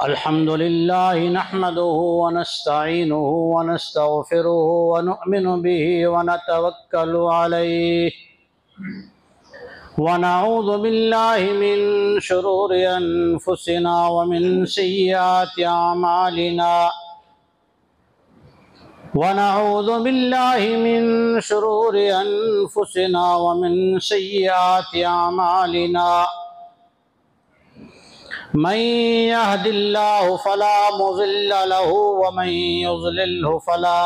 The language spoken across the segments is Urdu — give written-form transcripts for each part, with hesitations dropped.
الحمد لله نحمده ونستعينه ونستغفره ونؤمن به ونتوكل عليه ونعوذ بالله من شرور أنفسنا ومن سيئات أعمالنا ونعوذ بالله من شرور أنفسنا ومن سيئات أعمالنا من يهد الله فلا مضل له ومن يضلله فلا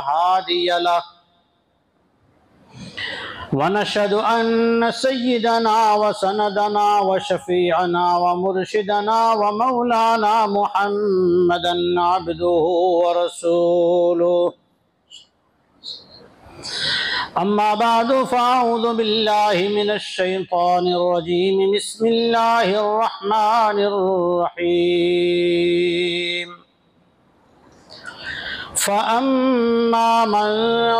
هادي له ونشهد أن سيدنا وسندنا وشفيعنا ومرشدنا ومولانا محمدا عبده ورسوله أما بعد فأعوذ بالله من الشيطان الرجيم بسم الله الرحمن الرحيم فأما من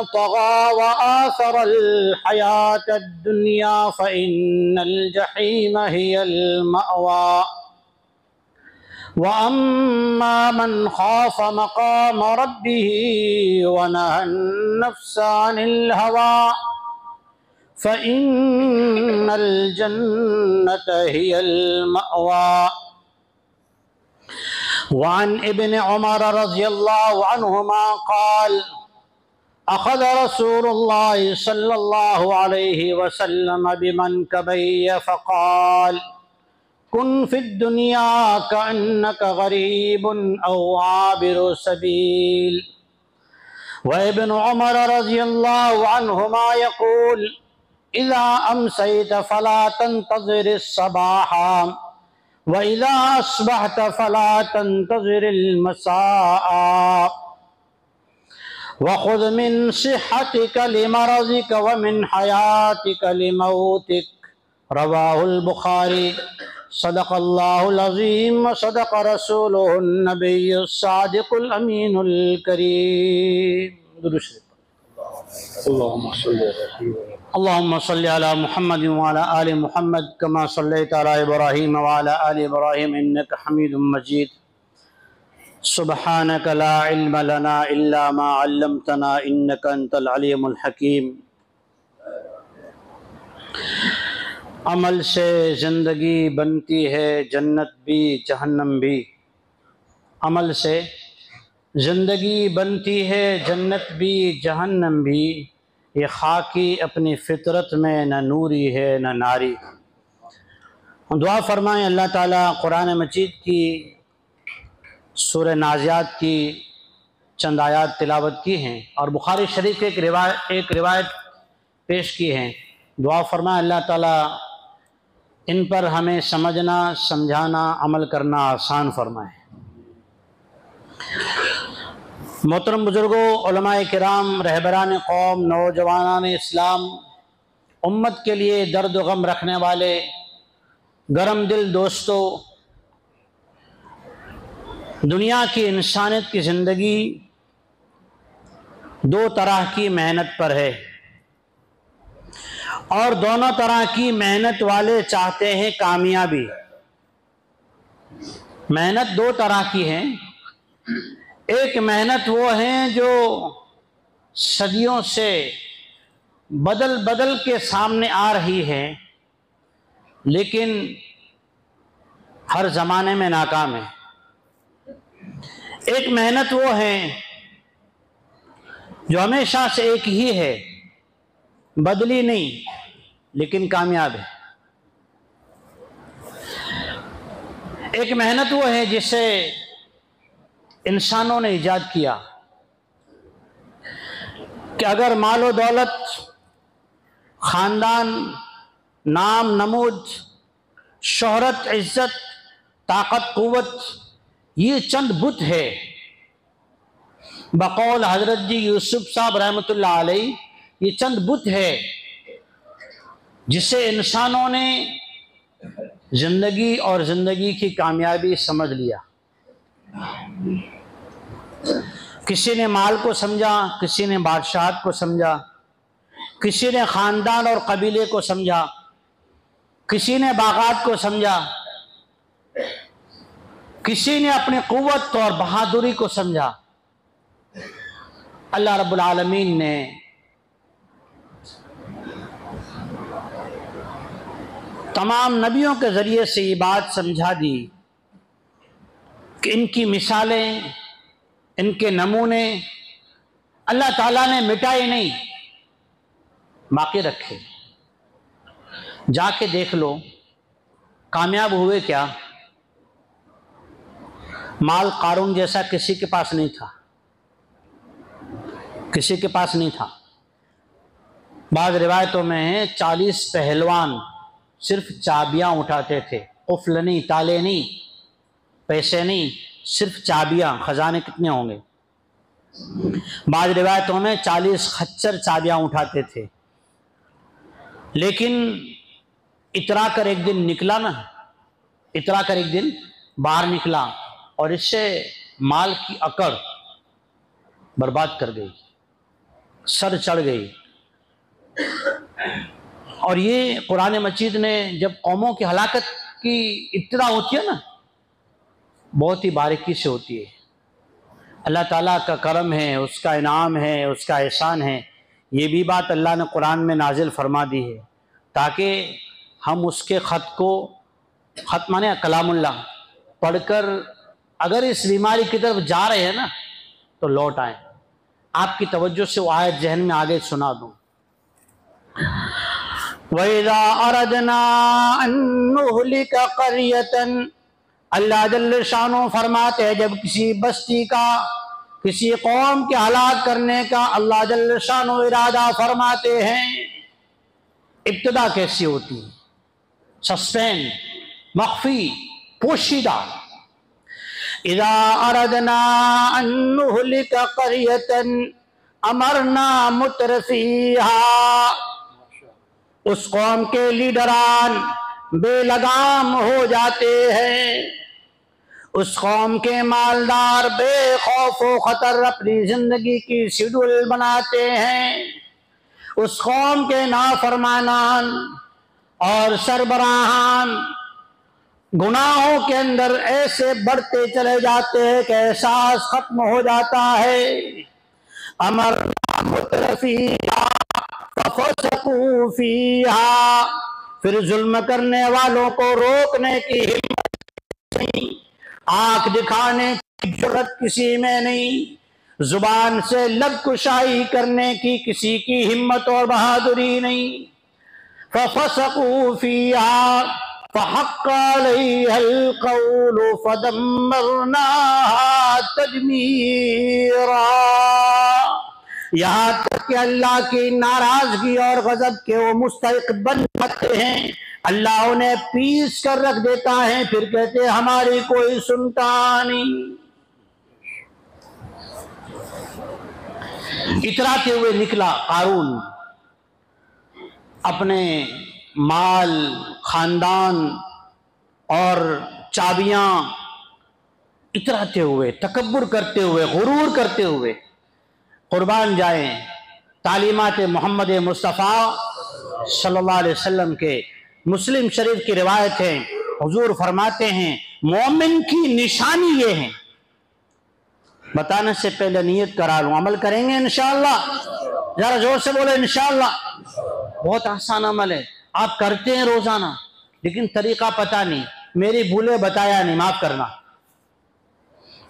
طغى وآثر الحياة الدنيا فإن الجحيم هي المأوى وأما من خاف مقام ربه ونهى النفس عن الهوى فإن الجنة هي المأوى وعن ابن عمر رضي الله عنهما قال أخذ رسول الله صلى الله عليه وسلم بمنكبي فقال كن في الدنيا كأنك غريب أو عابر سبيل وابن عمر رضي الله عنهما يقول إذا أمسيت فلا تنتظر الصباح وإذا أصبحت فلا تنتظر المساء وخذ من صحتك لمرضك ومن حياتك لموتك رواه البخاري صدق الله العظيم وصدق رسوله النبي الصادق الأمين الكريم اللهم صل على محمد وعلى آل محمد كما صليت على إبراهيم وعلى آل إبراهيم إنك حميد مجيد سبحانك لا علم لنا إلا ما علمتنا إنك أنت العليم الحكيم عمل سے زندگی بنتی ہے جنت بھی جہنم بھی عمل سے زندگی بنتی ہے جنت بھی جہنم بھی یہ خاکی اپنی فطرت میں نہ نوری ہے نہ ناری دعا فرمائیں اللہ تعالیٰ قرآن مجید کی سورہ نازعات کی چند آیات تلاوت کی ہیں اور بخاری شریف کے ایک روایت پیش کی ہیں دعا فرمائیں اللہ تعالیٰ ان پر ہمیں سمجھنا سمجھانا عمل کرنا آسان فرمائے محترم بزرگوں علماء کرام رہبران قوم نوجوانان اسلام امت کے لیے درد و غم رکھنے والے گرم دل دوستوں دنیا کی انسانیت کی زندگی دو طرح کی محنت پر ہے اور دونوں طرح کی محنت والے چاہتے ہیں کامیابی محنت دو طرح کی ہے ایک محنت وہ ہیں جو صدیوں سے بدل بدل کے سامنے آ رہی ہے لیکن ہر زمانے میں ناکام ہے ایک محنت وہ ہے جو ہمیشہ سے ایک ہی ہے بدلی نہیں لیکن کامیاب ہے ایک محنت وہ ہے جسے انسانوں نے ایجاد کیا کہ اگر مال و دولت خاندان نام نمود شہرت عزت طاقت قوت یہ چند بت ہے بقول حضرت جی یوسف صاحب رحمۃ اللہ علیہ یہ چند بت ہے جسے انسانوں نے زندگی اور زندگی کی کامیابی سمجھ لیا کسی نے مال کو سمجھا کسی نے بادشاہت کو سمجھا کسی نے خاندان اور قبیلے کو سمجھا کسی نے باغات کو سمجھا کسی نے اپنی قوت اور بہادری کو سمجھا، اللہ رب العالمین نے تمام نبیوں کے ذریعے سے یہ بات سمجھا دی کہ ان کی مثالیں، ان کے نمونے اللہ تعالیٰ نے مٹائے نہیں، باقی رکھے۔ جا کے دیکھ لو کامیاب ہوئے کیا؟ مال قارون جیسا کسی کے پاس نہیں تھا، کسی کے پاس نہیں تھا۔ بعض روایتوں میں ہے 40 پہلوان صرف چابیاں اٹھاتے تھے، قفل نہیں، تالے نہیں، پیسے نہیں، صرف چابیاں۔ خزانے کتنے ہوں گے؟ بعض روایتوں میں 40 خچر چابیاں اٹھاتے تھے۔ لیکن اترا کر ایک دن نکلا نا، اترا کر ایک دن باہر نکلا اور اس سے مال کی اکڑ برباد کر گئی، سر چڑھ گئی۔ اور یہ قرآن مجید نے جب قوموں کی ہلاکت کی ابتدا ہوتی ہے نا، بہت ہی باریکی سے ہوتی ہے۔ اللہ تعالیٰ کا کرم ہے، اس کا انعام ہے، اس کا احسان ہے۔ یہ بھی بات اللہ نے قرآن میں نازل فرما دی ہے تاکہ ہم اس کے خط کو، خط مانے کلام اللہ، پڑھ کر اگر اس بیماری کی طرف جا رہے ہیں نا تو لوٹ آئیں۔ آپ کی توجہ سے وہ آیت ذہن میں آگے سنا دوں۔ وَإِذَا أَرَدْنَا أَن نُهْلِكَ قَرْيَةً، اللہ جل شانہ فرماتے ہیں جب کسی بستی کا، کسی قوم کے ہلاک کرنے کا اللہ جل شانہ ارادہ فرماتے ہیں، ابتدا کیسی ہوتی ہے؟ سسپین، مخفی، پوشیدہ۔ اذا اردنا ان نہلک قریۃ امرنا مترفیہا، اس قوم کے لیڈران بے لگام ہو جاتے ہیں، اس قوم کے مالدار بے خوف و خطر اپنی زندگی کی شیڈول بناتے ہیں، اس قوم کے نافرمانان اور سربراہان گناہوں کے اندر ایسے بڑھتے چلے جاتے ہیں کہ احساس ختم ہو جاتا ہے۔ امرنا مترفیہا ففسقوا فیہا، پھر ظلم کرنے والوں کو روکنے کی ہمت نہیں، آنکھ دکھانے کی جرات کسی میں نہیں، زبان سے لب کشائی کرنے کی کسی کی ہمت اور بہادری نہیں۔ ففسقوا فیہا فحق علیہا القول فدمرناہا تدمیرا، یہاں تک کہ اللہ کی ناراضگی اور غضب کے وہ مستحق بن جاتے ہیں، اللہ انہیں پیس کر رکھ دیتا ہے، پھر کہتے ہیں ہماری کوئی سنتا نہیں۔ اتراتے ہوئے نکلا قارون، اپنے مال، خاندان اور چابیاں اتراتے ہوئے، تکبر کرتے ہوئے، غرور کرتے ہوئے۔ قربان جائیں تعلیمات محمد مصطفیٰ صلی اللہ علیہ وسلم کے، مسلم شریف کی روایت ہے، حضور فرماتے ہیں مومن کی نشانی یہ ہے، بتانے سے پہلے نیت کرا لوں، عمل کریں گے انشاءاللہ؟ ذرا زور سے بولے انشاءاللہ۔ بہت آسان عمل ہے، آپ کرتے ہیں روزانہ لیکن طریقہ پتہ نہیں، میری بھولے بتایا نہیں، معاف کرنا۔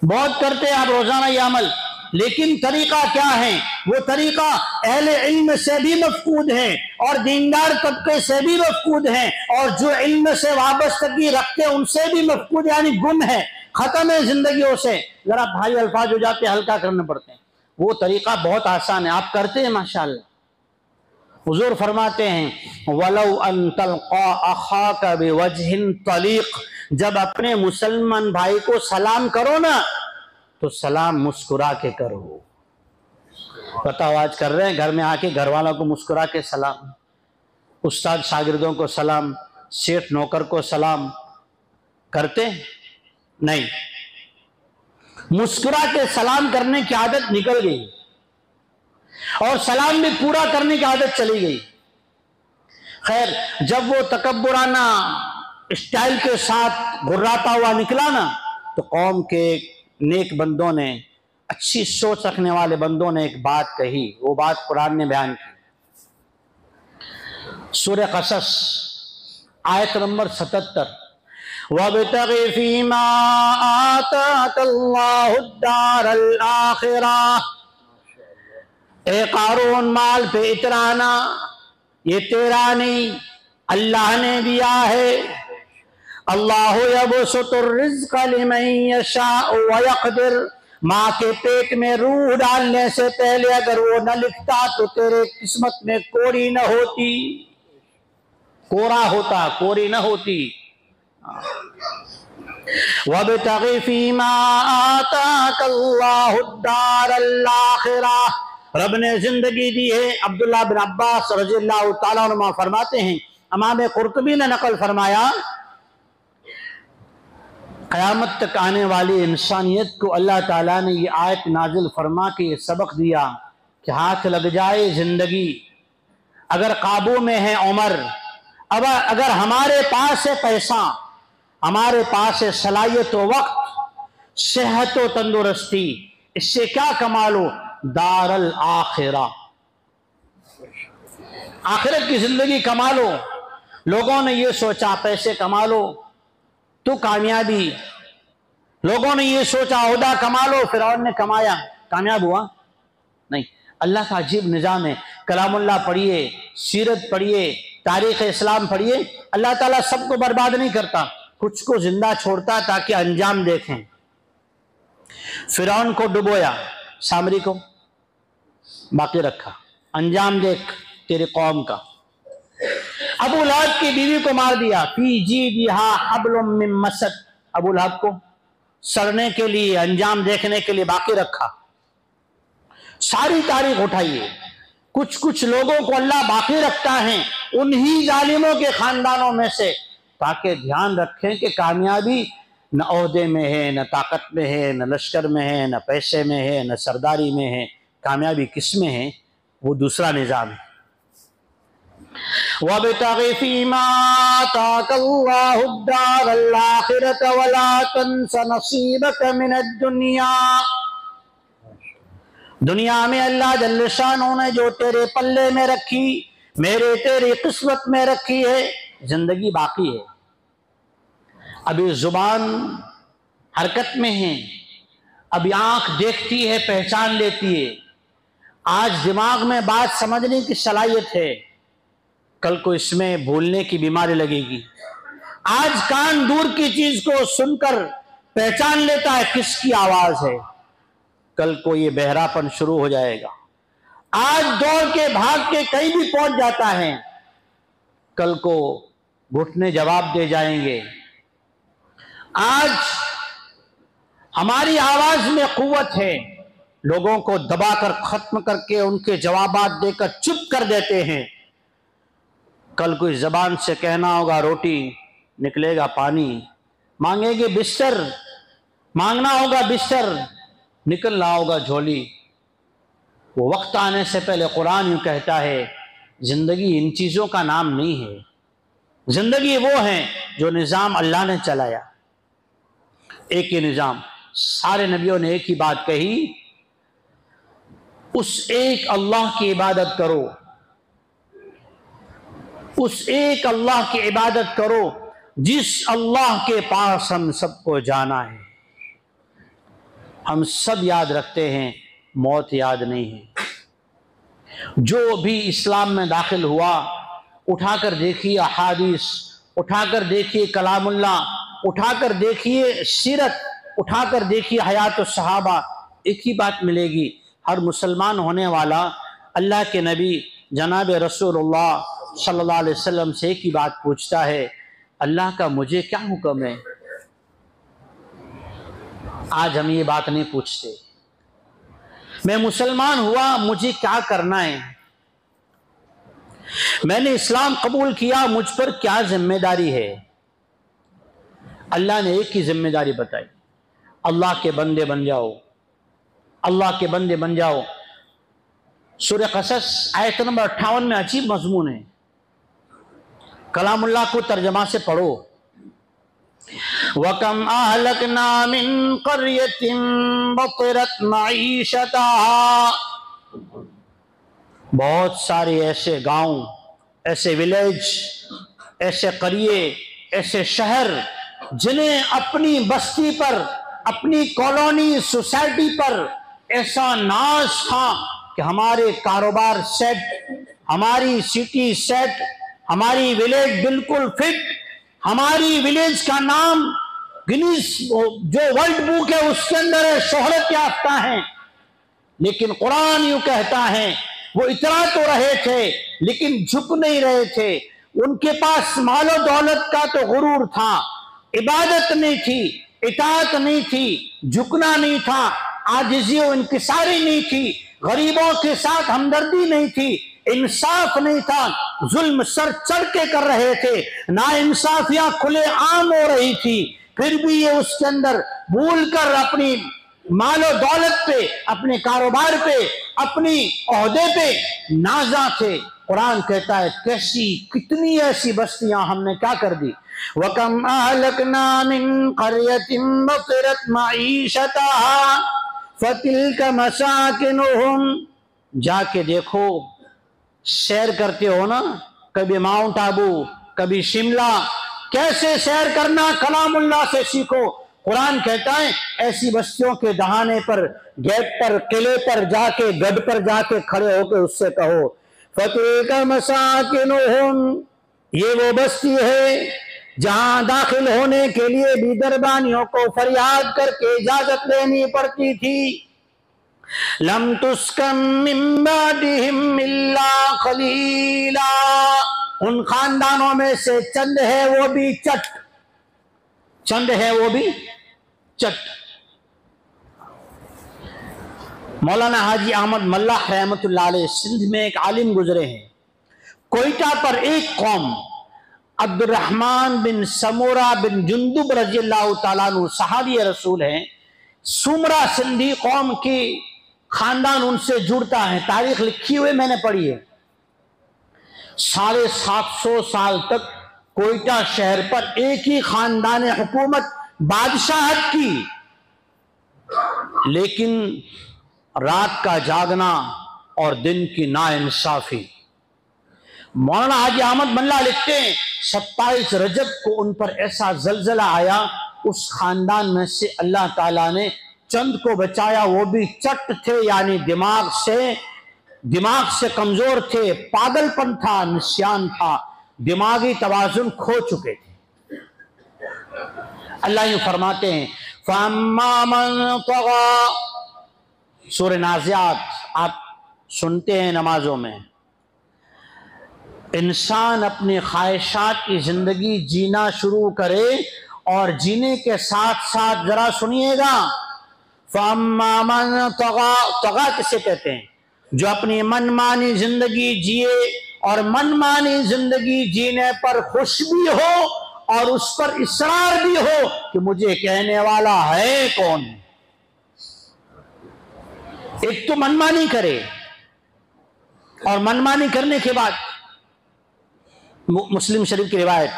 بہت کرتے ہیں آپ روزانہ یہ عمل، لیکن طریقہ کیا ہے؟ وہ طریقہ اہل علم سے بھی مفقود ہے اور دیندار طبقے سے بھی مفقود ہے، اور جو علم سے وابستگی رکھتے ہیں ان سے بھی مفقود، یعنی گم ہے، ختم ہے زندگیوں سے۔ ذرا بھائی الفاظ ہو جاتے ہیں، ہلکا کرنے پڑتے ہیں۔ وہ طریقہ بہت آسان ہے، آپ کرتے ہیں ماشاءاللہ۔ حضور فرماتے ہیں وَلَوْ أَن تَلْقَى أَخَاكَ بِوَجْهٍ طَلِيقٍ، جب اپنے مسلمان بھائی کو سلام کرو نا تو سلام مسکرا کے کرو۔ بتاؤ آج کر رہے ہیں گھر میں آ کے گھر والوں کو مسکرا کے سلام، استاد شاگردوں کو سلام، سیٹھ نوکر کو سلام کرتے نہیں، مسکرا کے سلام کرنے کی عادت نکل گئی اور سلام بھی پورا کرنے کی عادت چلی گئی۔ خیر، جب وہ تکبرانہ اسٹائل کے ساتھ گھراتا ہوا نکلا نا تو قوم کے نیک بندوں نے، اچھی سوچ رکھنے والے بندوں نے ایک بات کہی، وہ بات قرآن نے بیان کی۔ سورہ قصص آیت نمبر 77، وَابْتَغِ فِي مَا آتَاكَ اللَّهُ الدَّارَ الْآخِرَةَ، اے قارون مال پہ اترانا، یہ تیرا نہیں، اللہ نے دیا ہے۔ اللہ یبسط الرزق لمن یشاء ویقدر، ماں کے پیٹ میں روح ڈالنے سے پہلے اگر وہ نہ لکھتا تو تیرے قسمت میں کوری نہ ہوتی، کورا ہوتا، کوری نہ ہوتی۔ وَابْتَغِ فِي مَا آتَاكَ اللَّهُ الدَّارَ الْآخِرَةَ، رب نے زندگی دی ہے۔ عبداللہ بن عباس رضی اللہ تعالیٰ عنہ فرماتے ہیں، امام قرطبی نے نقل فرمایا، قیامت تک آنے والی انسانیت کو اللہ تعالیٰ نے یہ آیت نازل فرما کے یہ سبق دیا کہ ہاتھ لگ جائے زندگی، اگر قابو میں ہے عمر، اگر ہمارے پاس ہے پیسہ، ہمارے پاس ہے صلاحیت و وقت، صحت و تندرستی، اس سے کیا کما لو؟ دار الآخرہ، آخرت کی زندگی کما لو۔ لوگوں نے یہ سوچا پیسے کما لو تو کامیابی، لوگوں نے یہ سوچا عہدہ کما لو، فرعون نے کمایا کامیاب ہوا نہیں۔ اللہ کا عجیب نظام ہے، کلام اللہ پڑھیے، سیرت پڑھیے، تاریخ اسلام پڑھیے، اللہ تعالیٰ سب کو برباد نہیں کرتا، کچھ کو زندہ چھوڑتا تاکہ انجام دیکھیں۔ فرعون کو ڈبویا، سامری کو باقی رکھا، انجام دیکھ تیری قوم کا۔ ابو لہب کی بیوی کو مار دیا، فی جیدہا حبل من مسد، ابو لہب کو سڑنے کے لیے، انجام دیکھنے کے لیے باقی رکھا۔ ساری تاریخ اٹھائیے، کچھ لوگوں کو اللہ باقی رکھتا ہے انہی ظالموں کے خاندانوں میں سے، تاکہ دھیان رکھیں کہ کامیابی نہ عہدے میں ہے، نہ طاقت میں ہے، نہ لشکر میں ہے، نہ پیسے میں ہے، نہ سرداری میں ہے، کامیابی کس میں ہے؟ وہ دوسرا نظام ہے۔ وَابْتَغِ فِي مَا آتَاكَ اللَّهُ الدَّارَ الْآخِرَةَ وَلَا تَنْسَ نَصِيبَكَ مِنَ الدُّنْيَا، دنیا میں اللہ جل شانہ نے جو تیرے پلے میں رکھی، میرے تیری قسمت میں رکھی ہے، زندگی باقی ہے، ابھی زبان حرکت میں ہے، ابھی آنکھ دیکھتی ہے، پہچان لیتی ہے، آج دماغ میں بات سمجھنے کی صلاحیت ہے، کل کو اس میں بھولنے کی بیماری لگے گی۔ آج کان دور کی چیز کو سن کر پہچان لیتا ہے کس کی آواز ہے، کل کو یہ بہراپن شروع ہو جائے گا۔ آج دوڑ کے بھاگ کے کہیں بھی پہنچ جاتا ہے، کل کو گھٹنے جواب دے جائیں گے۔ آج ہماری آواز میں قوت ہے، لوگوں کو دبا کر ختم کر کے ان کے جوابات دے کر چپ کر دیتے ہیں، کل کو اس زبان سے کہنا ہوگا روٹی، نکلے گا پانی، مانگیں گے بستر، مانگنا ہوگا بستر، نکلنا ہوگا جھولی۔ وہ وقت آنے سے پہلے قرآن یوں کہتا ہے زندگی ان چیزوں کا نام نہیں ہے، زندگی وہ ہے جو نظام اللہ نے چلایا، ایک ہی نظام، سارے نبیوں نے ایک ہی بات کہی، اس ایک اللہ کی عبادت کرو، اس ایک اللہ کی عبادت کرو جس اللہ کے پاس ہم سب کو جانا ہے۔ ہم سب یاد رکھتے ہیں، موت یاد نہیں ہے۔ جو بھی اسلام میں داخل ہوا، اٹھا کر دیکھیے احادیث، اٹھا کر دیکھیے کلام اللہ، اٹھا کر دیکھیے سیرت، اٹھا کر دیکھیے حیات الصحابہ، ایک ہی بات ملے گی، ہر مسلمان ہونے والا اللہ کے نبی جناب رسول اللہ صلی اللہ علیہ وسلم سے ایک ہی بات پوچھتا ہے، اللہ کا مجھے کیا حکم ہے؟ آج ہم یہ بات نہیں پوچھتے، میں مسلمان ہوا مجھے کیا کرنا ہے، میں نے اسلام قبول کیا مجھ پر کیا ذمہ داری ہے؟ اللہ نے ایک ہی ذمہ داری بتائی، اللہ کے بندے بن جاؤ، اللہ کے بندے بن جاؤ۔ سورہ قصص آیت نمبر 58 میں عجیب مضمون ہے، کلام اللہ کو ترجمہ سے پڑھو۔ وَكَمْ أَهْلَكْنَا مِنْ قَرْيَةٍ بَطِرَتْ مَعِيشَتَهَا، بہت سارے ایسے گاؤں، ایسے ولیج، ایسے قریے، ایسے شہر جنہیں اپنی بستی پر، اپنی کالونی سوسائٹی پر ایسا ناز تھا کہ ہمارے کاروبار سیٹ، ہماری سٹی سیٹ، ہماری ولیج بالکل فٹ، ہماری ولیج کا نام گنیز جو ورلڈ بک ہے اس کے اندر ہے، شہرت یافتہ ہیں، لیکن قرآن یوں کہتا ہے وہ اترا تو رہے تھے لیکن جھک نہیں رہے تھے. ان کے پاس مال و دولت کا تو غرور تھا، عبادت نہیں تھی، اطاعت نہیں تھی، جھکنا نہیں تھا، عاجزی و انکساری نہیں تھی، غریبوں کے ساتھ ہمدردی نہیں تھی، انصاف نہیں تھا، ظلم سر چڑھ کے کر رہے تھے، ناانصافیاں کھلے عام ہو رہی تھی، پھر بھی یہ اس کے اندر بھول کر اپنی مال و دولت پہ، اپنے کاروبار پہ، اپنی عہدے پہ نازاں تھے. قرآن کہتا ہے کیسی کتنی ایسی بستیاں ہم نے کیا کر دی. وَكَمْ أَهْلَكْنَا مِنْ قَرْيَةٍ بَطِرَتْ مَعِيشَتَهَا فَتِلْكَ مَسَاكِنُهُمْ. جا کے دیکھو، سیر کرتے ہو نا، کبھی ماؤنٹ آبو، کبھی شملہ، کیسے سیر کرنا کلام اللہ سے سیکھو. قرآن کہتا ہے ایسی بستیوں کے دہانے پر، گیٹ پر، قلعے پر جا کے، گڑھ پر جا کے کھڑے ہو کے اس سے کہو فَتِلْكَ مَسَاكِنُهُمْ، یہ وہ بستی ہے جہاں داخل ہونے کے لیے بھی دربانیوں کو فریاد کر کے اجازت لینی پڑتی تھی. لَمْ تُسْكَن مِّن بَعْدِهِمْ إِلَّا قَلِيلًا، ان خاندانوں میں سے چند ہے وہ بھی چٹ، چند ہے وہ بھی چٹ. مولانا حاجی احمد ملح رحمت اللہ علیہ سندھ میں ایک عالم گزرے ہیں. کوئٹہ پر ایک قوم، عبد الرحمن بن سمورہ بن جندب رضی اللہ تعالیٰ عنہ صحابی رسول ہیں، سمرہ سندھی قوم کی خاندان ان سے جڑتا ہے. تاریخ لکھی ہوئے میں نے پڑھی ہے. 750 سال تک کوئٹہ شہر پر ایک ہی خاندان حکومت بادشاہت کی، لیکن رات کا جاگنا اور دن کی ناانصافی. مولانا حاجی احمد ملہ لکھتے ہیں 27 رجب کو ان پر ایسا زلزلہ آیا، اس خاندان میں سے اللہ تعالیٰ نے چند کو بچایا، وہ بھی چٹ تھے، یعنی دماغ سے کمزور تھے، پاگل پن تھا، نسیان تھا، دماغی توازن کھو چکے تھے. اللہ یوں فرماتے ہیں فَأَمَّا مَنْ طَغَى، سورہ نازعات آپ سنتے ہیں نمازوں میں. انسان اپنی خواہشات کی زندگی جینا شروع کرے اور جینے کے ساتھ ساتھ ذرا سنیے گا فَأَمَّا مَنْ طَغَى، طغى کسے کہتے ہیں؟ جو اپنی من مانی زندگی جیے اور من مانی زندگی جینے پر خوش بھی ہو اور اس پر اصرار بھی ہو کہ مجھے کہنے والا ہے کون. ایک تو منمانی کرے، اور منمانی کرنے کے بعد مسلم شریف کی روایت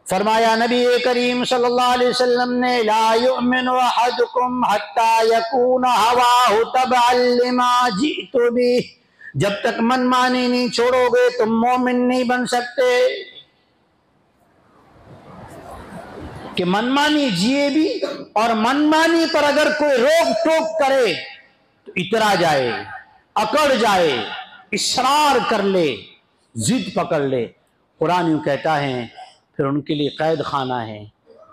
فرمایا نبی کریم صلی اللہ علیہ وسلم نے لا یؤمن احدکم حتی یکون ہواہ تبعا لما جئت بہ، جب تک منمانی نہیں چھوڑو گے تم مومن نہیں بن سکتے. کہ منمانی جیے بھی اور منمانی پر اگر کوئی روک ٹوک کرے تو اترا جائے، اکڑ جائے، اصرار کر لے، ضد پکڑ لے. قرآن یوں کہتا ہے پھر ان کے لیے قید خانہ ہے.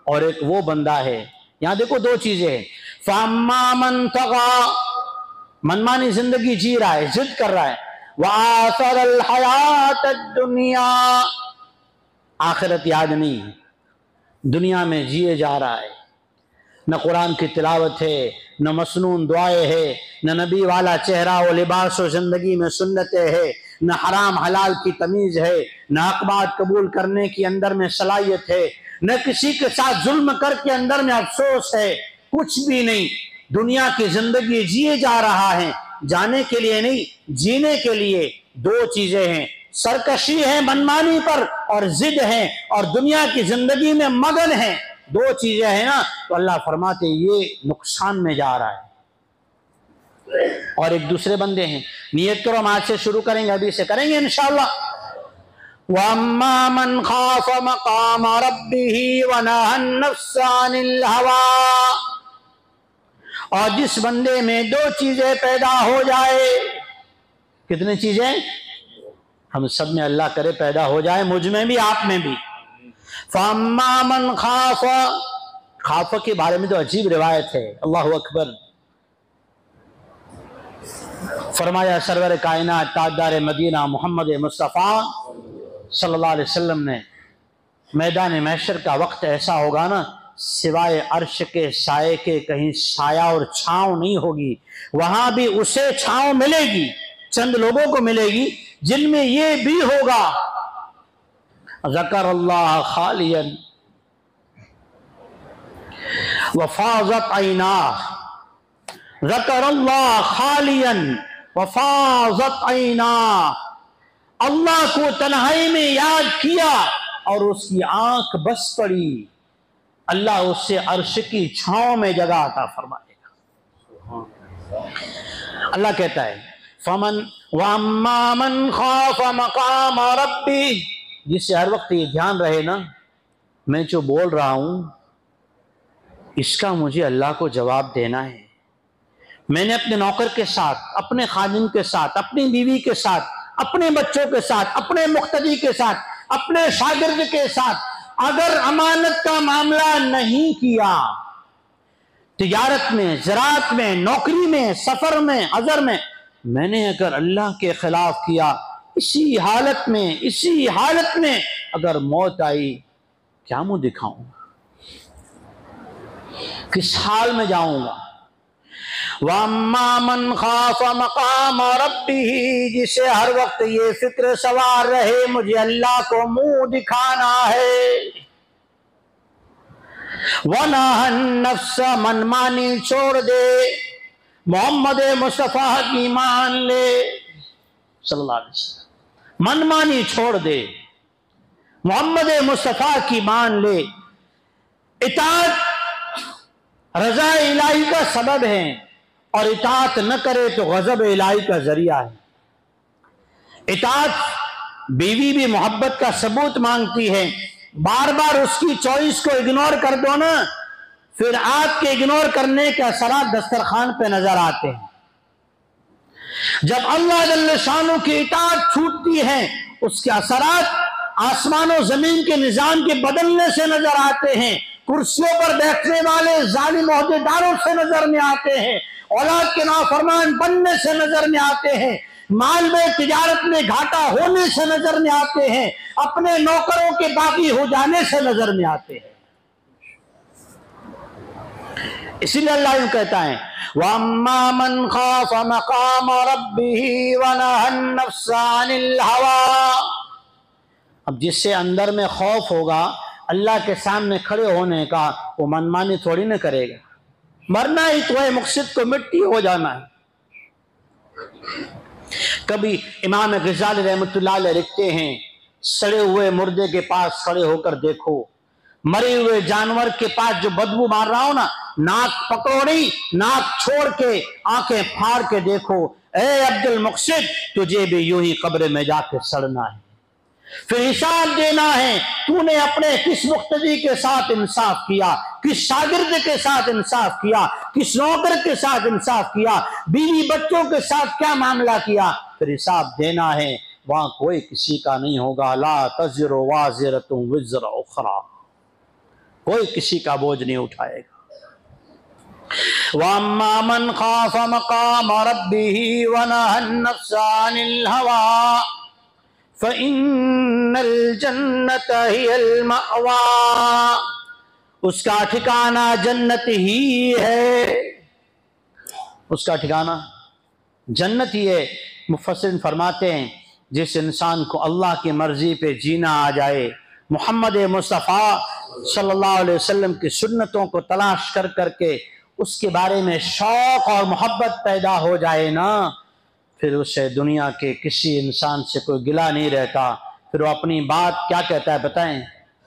اور ایک وہ بندہ ہے، یہاں دیکھو دو چیزیں ہیں. فَأَمَّا مَنْ طَغَى، منمانی زندگی جی رہا ہے، ضد کر رہا ہے. وَآثَرَ الْحَيَاةَ الدُّنْيَا، آخرت یاد نہیں، دنیا میں جیے جا رہا ہے. نہ قرآن کی تلاوت ہے، نہ مسنون دعائیں ہے، نہ نبی والا چہرہ و لباس و زندگی میں سنتیں ہے، نہ حرام حلال کی تمیز ہے، نہ حق بات قبول کرنے کی اندر میں صلاحیت ہے، نہ کسی کے ساتھ ظلم کر کے اندر میں افسوس ہے، کچھ بھی نہیں. دنیا کی زندگی جیے جا رہا ہے، جانے کے لیے نہیں، جینے کے لیے. دو چیزیں ہیں، سرکشی ہے منمانی پر اور ضد ہیں اور دنیا کی زندگی میں مگن ہیں، دو چیزیں ہیں نا، تو اللہ فرماتے یہ نقصان میں جا رہا ہے۔ اور ایک دوسرے بندے ہیں، نیت کرو ہم آج سے شروع کریں گے، ابھی سے کریں گے انشاءاللہ۔ وَأَمَّا مَنْ خَافَ مَقَامَ رَبِّهِ وَنَهَى النَّفْسَ عَنِ الْهَوَىٰ، اور جس بندے میں دو چیزیں پیدا ہو جائے، کتنی چیزیں؟ ہم سب میں اللہ کرے پیدا ہو جائے، مجھ میں بھی آپ میں بھی۔ فَأَمَّا مَنْ خَافَ، خاف کے بارے میں تو عجیب روایت ہے، اللہ اکبر۔ فرمایا سرور کائنات تاجدار مدینہ محمد مصطفیٰ صلی اللہ علیہ وسلم نے، میدان محشر کا وقت ایسا ہوگا نا، سوائے عرش کے سائے کے کہیں سایہ اور چھاؤں نہیں ہوگی، وہاں بھی اسے چھاؤں ملے گی، چند لوگوں کو ملے گی جن میں یہ بھی ہوگا، ذکر اللہ خالیا وفاضت عیناہ، ذکر اللہ خالیا وفاضت عیناہ، اللہ کو تنہائی میں یاد کیا اور اس کی آنکھ بس پڑی، اللہ اس سے عرش کی چھاؤں میں جگہ عطا فرمائے گا۔ اللہ کہتا ہے فمن وَأَمَّا مَنْ خَافَ مَقَامَ رَبِّهِ، جس سے ہر وقت یہ دھیان رہے نا، میں جو بول رہا ہوں اس کا مجھے اللہ کو جواب دینا ہے، میں نے اپنے نوکر کے ساتھ، اپنے خادم کے ساتھ، اپنی بیوی کے ساتھ، اپنے بچوں کے ساتھ، اپنے مقتدی کے ساتھ، اپنے شاگرد کے ساتھ اگر امانت کا معاملہ نہیں کیا، تجارت میں، زراعت میں، نوکری میں، سفر میں، عذر میں نے اگر اللہ کے خلاف کیا، اسی حالت میں اگر موت آئی، کیا منہ دکھاؤں گا، کس حال میں جاؤں گا؟ وَأَمَّا مَنْ خَافَ مَقَامَ رَبِّهِ، جسے ہر وقت یہ فکر سوار رہے مجھے اللہ کو منہ دکھانا ہے، وَنَهَى النَّفْسَ، منمانی چھوڑ دے، محمد مصطفیٰ کی مان لے صلی اللہ علیہ وسلم، منمانی چھوڑ دے، محمد مصطفیٰ کی مان لے۔ اطاعت رضا الہی کا سبب ہے اور اطاعت نہ کرے تو غضب الہی کا ذریعہ ہے۔ اطاعت بیوی بھی محبت کا ثبوت مانگتی ہے، بار بار اس کی چوائس کو اگنور کر دو نا، پھر آپ کے اگنور کرنے کے اثرات دسترخوان پہ نظر آتے ہیں۔ جب اللہ جل شانہ کی اطاعت چھوٹتی ہے، اس کے اثرات آسمان و زمین کے نظام کے بدلنے سے نظر آتے ہیں، کرسیوں پر بیٹھنے والے ظالم عہدیداروں سے نظر میں آتے ہیں، اولاد کے نافرمان بننے سے نظر میں آتے ہیں، مال میں تجارت میں گھاٹا ہونے سے نظر میں آتے ہیں، اپنے نوکروں کے باغی ہو جانے سے نظر میں آتے ہیں۔ اسی لیے اللہ یوں کہتا ہے وَأَمَّا مَنْ خَافَ مَقَامَ رَبِّهِ وَنَهَى النَّفْسَ عَنِ الْهَوَىٰ، اب جس سے اندر میں خوف ہوگا اللہ کے سامنے کھڑے ہونے کا، وہ منمانی تھوڑی نہ کرے گا، مرنا ہی تو ہے، مقصد کو مٹی ہو جانا ہے۔ کبھی امام غزالی رحمۃ اللہ علیہ لکھتے ہیں سڑے ہوئے مردے کے پاس کھڑے ہو کر دیکھو، مرے ہوئے جانور کے پاس جو بدبو مار رہا ہو نا، ناک پکڑو نہیں، ناک چھوڑ کے آنکھیں پھاڑ کے دیکھو، اے عبد المقصد تجھے بھی یوں ہی قبر میں جا کے سڑنا ہے، پھر حساب دینا ہے، تو نے اپنے کس مقتدی کے ساتھ انصاف کیا، کس شاگرد کے ساتھ انصاف کیا، کس نوکر کے ساتھ انصاف کیا، بیوی بچوں کے ساتھ کیا معاملہ کیا، پھر حساب دینا ہے، وہاں کوئی کسی کا نہیں ہوگا، لا تزر وازرۃ وزر اخری، کوئی کسی کا بوجھ نہیں اٹھائے گا۔ وَأَمَّا مَنْ خَافَ مَقَامَ رَبِّهِ وَنَهَى النَّفْسَ عَنِ الْهَوَىٰ فَإِنَّ الْجَنَّةَ هِيَ الْمَأْوَىٰ، اس کا ٹھکانہ جنت ہی ہے، اس کا ٹھکانہ جنت ہی ہے۔ مفسرین فرماتے ہیں جس انسان کو اللہ کی مرضی پہ جینا آ جائے، محمد مصطفیٰ صلی اللہ علیہ وسلم کی سنتوں کو تلاش کر کر کے اس کے بارے میں شوق اور محبت پیدا ہو جائے نا، پھر اسے دنیا کے کسی انسان سے کوئی گلہ نہیں رہتا، پھر وہ اپنی بات کیا کہتا ہے بتائیں؟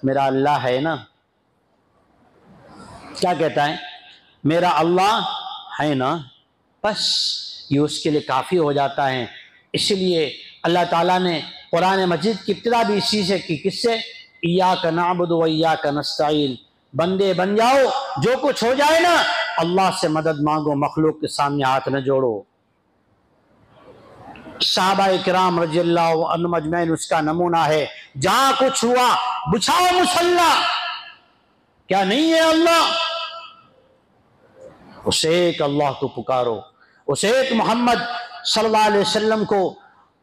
میرا اللہ ہے نا. کیا کہتا ہے؟ میرا اللہ ہے نا. بس یہ اس کے لیے کافی ہو جاتا ہے. اس لیے اللہ تعالیٰ نے قرآن مجید کی ابتدا بھی اسی سے کی. کس سے؟ ایاک نعبد و ایاک نستعین. بندے بن جاؤ، جو کچھ ہو جائے نا اللہ سے مدد مانگو، مخلوق کے سامنے ہاتھ نہ جوڑو. صحابہ کرام رضی اللہ عنہم اجمعین اس کا نمونہ ہے. جہاں کچھ ہوا بچھاؤ مصلی. کیا نہیں ہے اللہ؟ اس ایک اللہ کو پکارو، اس ایک محمد صلی اللہ علیہ وسلم کو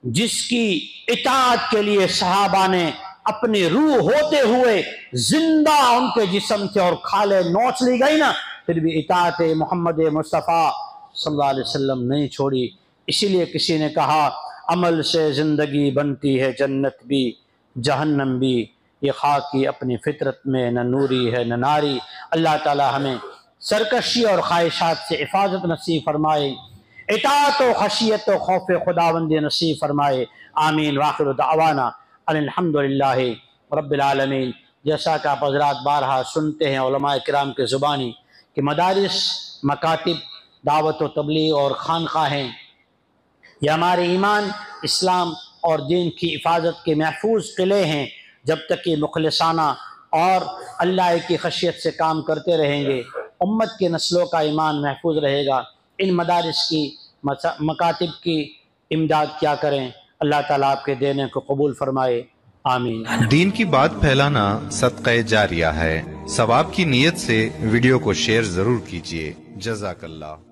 جس کی اطاعت کے لیے صحابہ نے اپنی روح ہوتے ہوئے زندہ ان کے جسم سے اور کھالے نوچ لی گئی نا، پھر بھی اطاعت محمد مصطفیٰ صلی اللہ علیہ وسلم نہیں چھوڑی. اسی لیے کسی نے کہا عمل سے زندگی بنتی ہے جنت بھی جہنم بھی. یہ خاکی اپنی فطرت میں نہ نوری ہے نہ ناری. اللہ تعالی ہمیں سرکشی اور خواہشات سے حفاظت نصیب فرمائے، اطاعت و خشیت و خوف خداوندی نصیب فرمائے. آمین. وآخر دعوانا الحمدللہ رب العالمین. جیسا کہ آپ حضرات بارہا سنتے ہیں علماء کرام کے زبانی کہ مدارس، مکاتب، دعوت و تبلیغ اور خانقاہیں یہ ہمارے ایمان، اسلام اور دین کی حفاظت کے محفوظ قلعے ہیں. جب تک یہ مخلصانہ اور اللہ کی خشیت سے کام کرتے رہیں گے امت کے نسلوں کا ایمان محفوظ رہے گا. ان مدارس کی، مکاتب کی امداد کیا کریں. اللہ تعالیٰ آپ کے دینے کو قبول فرمائے. آمین. دین کی بات پھیلانا صدقہ جاریہ ہے. ثواب کی نیت سے ویڈیو کو شیئر ضرور کیجیے. جزاک اللہ.